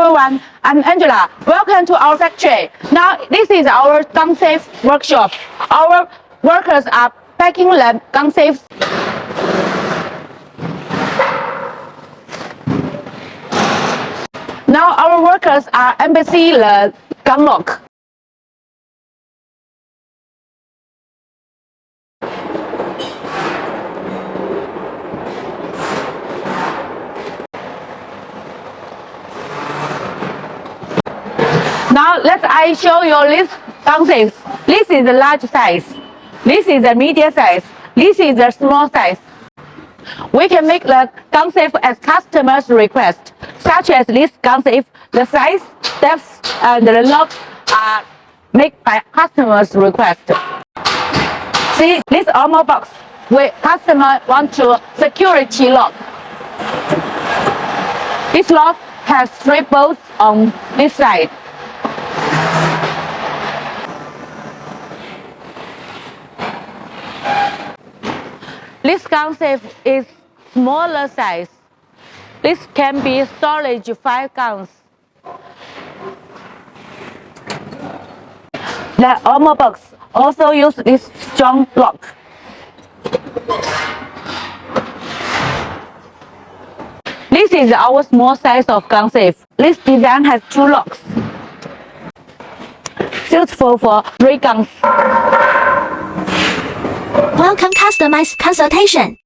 everyone, I'm Angela. Welcome to our factory. Now, this is our gun safe workshop. Our workers are packing the gun safes. Now, our workers are emptying the gun lock. Now I show you this gun safe. This is the large size. This is the medium size. This is the small size. We can make the gun safe as customers request, such as this gun safe. The size, depth, and the lock are made by customers' request. See this armor box. Where customer want to security lock. This lock has 3 bolts on this side. This gun safe is smaller size. This can be storage 5 guns. The armor box also use this strong lock. This is our small size of gun safe. This design has 2 locks, suitable for 3 guns. Welcome customized consultation.